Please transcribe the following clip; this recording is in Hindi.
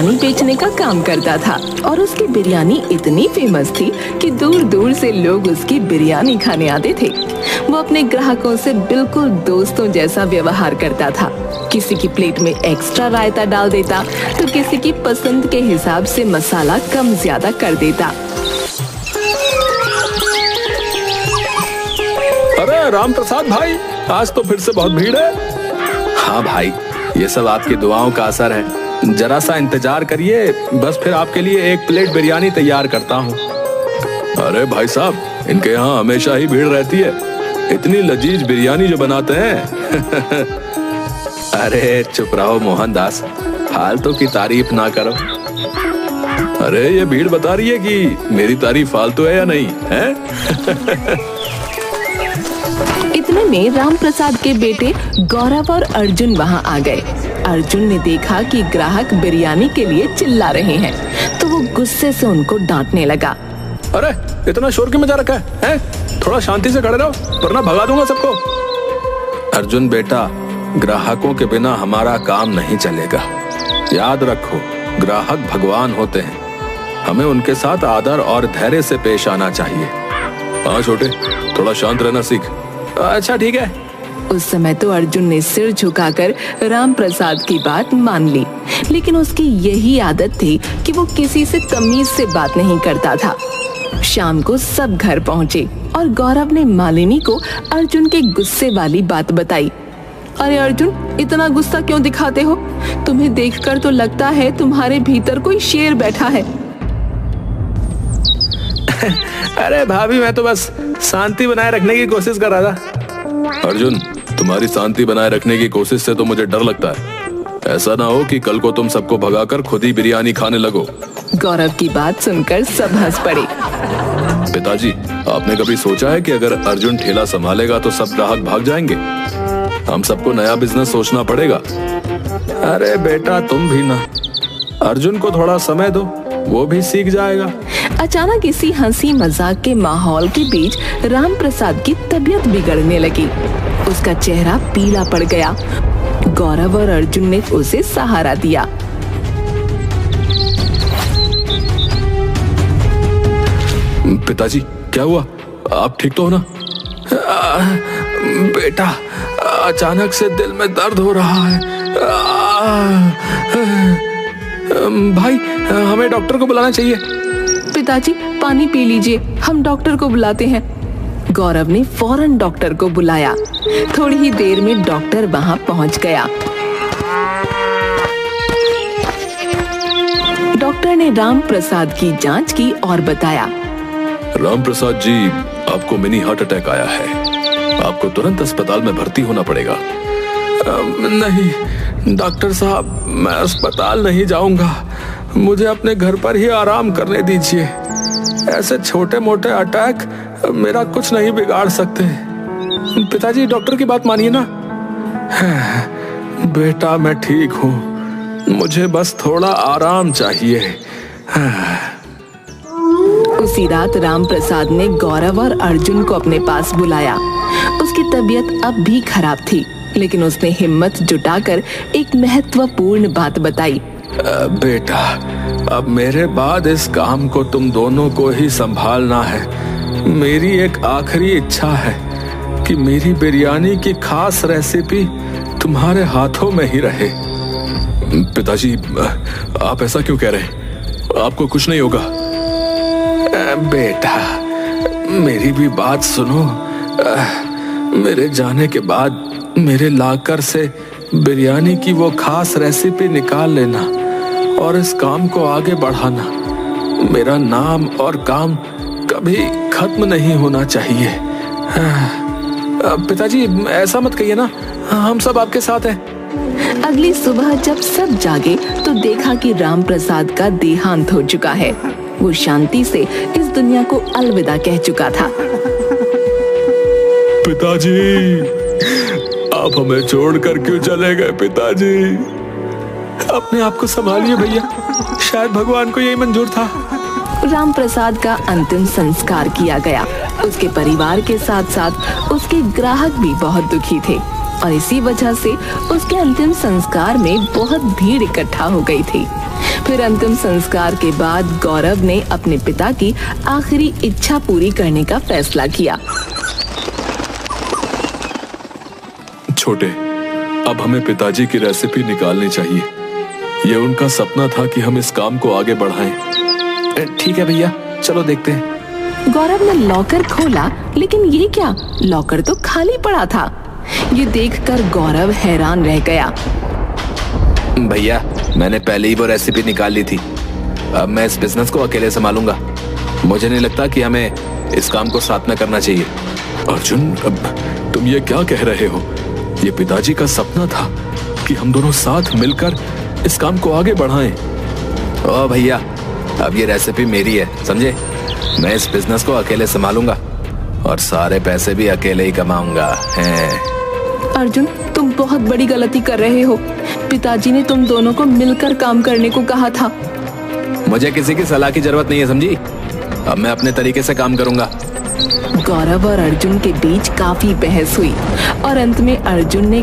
बिरयानी बेचने का काम करता था और उसकी बिरयानी इतनी फेमस थी कि दूर दूर से लोग उसकी बिरयानी खाने आते थे। वो अपने ग्राहकों से बिल्कुल दोस्तों जैसा व्यवहार करता था। किसी की प्लेट में एक्स्ट्रा रायता डाल देता तो किसी की पसंद के हिसाब से मसाला कम ज्यादा कर देता। अरे राम प्रसाद भाई, आज तो फिर से बहुत भीड़ है। हाँ भाई, ये सब आपकी दुआओं का असर है। जरा सा इंतजार करिए, बस फिर आपके लिए एक प्लेट बिरयानी तैयार करता हूँ। अरे भाई साहब, इनके यहाँ हमेशा ही भीड़ रहती है। इतनी लजीज बिरयानी जो बनाते हैं। अरे चुप रहो मोहनदास, फालतू की तारीफ ना करो। अरे ये भीड़ बता रही है कि मेरी तारीफ फालतू है या नहीं है। इतने में राम प्रसाद के बेटे गौरव और अर्जुन वहाँ आ गए। अर्जुन ने देखा कि ग्राहक बिरयानी के लिए चिल्ला रहे हैं तो वो गुस्से से उनको डांटने लगा। अरे इतना शोर क्यों मचा रखा है? थोड़ा शांति से खड़े रहो वरना भगा दूंगा सबको। अर्जुन बेटा, ग्राहकों के बिना हमारा काम नहीं चलेगा। याद रखो, ग्राहक भगवान होते हैं, हमें उनके साथ आदर और धैर्य से पेश आना चाहिए। हाँ छोटे, थोड़ा शांत रहना सीख। अच्छा ठीक है। उस समय तो अर्जुन ने सिर झुकाकर राम प्रसाद की बात मान ली, लेकिन उसकी यही आदत थी कि वो किसी से तमीज से बात नहीं करता था। शाम को सब घर पहुँचे और गौरव ने मालिनी को अर्जुन के गुस्से वाली बात बताई। अरे अर्जुन, इतना गुस्सा क्यों दिखाते हो? तुम्हें देखकर तो लगता है तुम्हारे भीतर कोई शेर बैठा है। अरे भाभी, मैं तो बस शांति बनाए रखने की कोशिश कर रहा था। अर्जुन, तुम्हारी शांति बनाए रखने की कोशिश से तो मुझे डर लगता है। ऐसा ना हो कि कल को तुम सबको भगाकर खुद ही बिरयानी खाने लगो। गौरव की बात सुनकर सब हंस पड़े। पिताजी, आपने कभी सोचा है कि अगर अर्जुन ठेला संभालेगा तो सब ग्राहक भाग जाएंगे? हम सबको नया बिजनेस सोचना पड़ेगा। अरे बेटा, तुम भी ना, अर्जुन को थोड़ा समय दो, वो भी सीख जाएगा। अचानक इसी हंसी मजाक के माहौल के बीच राम प्रसाद की तबीयत बिगड़ने लगी। उसका चेहरा पीला पड़ गया। गौरव और अर्जुन ने उसे सहारा दिया। पिताजी, क्या हुआ? आप ठीक तो हो ना? बेटा, अचानक से दिल में दर्द हो रहा है। भाई, हमें डॉक्टर को बुलाना चाहिए। पिताजी, पानी पी लीजिए, हम डॉक्टर को बुलाते हैं। गौरव ने फौरन डॉक्टर को बुलाया। थोड़ी ही देर में डॉक्टर वहां पहुंच गया। डॉक्टर ने राम प्रसाद की जांच की और बताया, राम प्रसाद जी, आपको मिनी हार्ट अटैक आया है। आपको तुरंत अस्पताल में भर्ती होना पड़ेगा। नहीं डॉक्टर साहब, मैं अस्पताल नहीं जाऊंगा। मुझे अपने घर पर ही आराम करने दीजिए। ऐसे छोटे मोटे अटैक मेरा कुछ नहीं बिगाड़ सकते। पिताजी, डॉक्टर की बात मानिए ना। बेटा, मैं ठीक हूँ, मुझे बस थोड़ा आराम चाहिए। उसी रात राम प्रसाद ने गौरव और अर्जुन को अपने पास बुलाया। उसकी तबीयत अब भी खराब थी, लेकिन उसने हिम्मत जुटाकर एक महत्वपूर्ण बात बताई। बेटा, अब मेरे बाद इस काम को तुम दोनों को ही संभालना है। मेरी एक आखिरी इच्छा है कि मेरी बिरयानी की खास रेसिपी तुम्हारे हाथों में ही रहे। पिताजी, आप ऐसा क्यों कह रहे हैं? आपको कुछ नहीं होगा। बेटा, मेरी भी बात सुनो। मेरे जाने के बाद मेरे लाकर से बिरयानी की वो खास रेसिपी निकाल लेना और इस काम को आगे बढ़ाना। मेरा नाम और काम कभी खत्म नहीं होना चाहिए। पिताजी, ऐसा मत कहिए ना, हम सब आपके साथ हैं। अगली सुबह जब सब जागे तो देखा कि राम प्रसाद का देहांत हो चुका है। वो शांति से इस दुनिया को अलविदा कह चुका था। पिताजी, आप हमें छोड़कर क्यों चले गए? पिताजी, अपने आप को संभालिए भैया, शायद भगवान को यही मंजूर था। राम प्रसाद का अंतिम संस्कार किया गया। उसके परिवार के साथ साथ उसके ग्राहक भी बहुत दुखी थे। और इसी वजह से उसके अंतिम संस्कार में बहुत भीड़ इकट्ठा हो गई थी। फिर अंतिम संस्कार के बाद गौरव ने अपने पिता की आखिरी इच्छा पूरी करने का फैसला किया। छोटे, अब हमें पिताजी की रेसिपी निकालनी चाहिए। ये उनका सपना था कि हम इस काम को आगे बढ़ाएं। ठीक है भैया, चलो देखते हैं। गौरव ने लॉकर खोला, लेकिन ये क्या, लॉकर तो खाली पड़ा था। ये देखकर गौरव हैरान रह गया। भैया, मैंने पहले ही वो रेसिपी निकाल ली थी। अब मैं इस बिजनेस को अकेले संभालूंगा। मुझे नहीं लगता कि हमें इस काम को साथ में करना चाहिए। अर्जुन, अब तुम ये क्या कह रहे हो? ये पिताजी का सपना था कि हम दोनों साथ मिलकर इस काम को आगे बढ़ाएं। ओ भैया, अब ये रेसिपी मेरी है, समझे? मैं इस बिजनेस को अकेले संभालूंगा और सारे पैसे भी अकेले ही कमाऊंगा। अर्जुन, तुम बहुत बड़ी गलती कर रहे हो। पिताजी ने तुम दोनों को मिलकर काम करने को कहा था। मुझे किसी की सलाह की जरूरत नहीं है, समझी? अब मैं अपने तरीके से काम करूंगा। गौरव और अर्जुन के बीच काफी बहस हुई और अंत में अर्जुन ने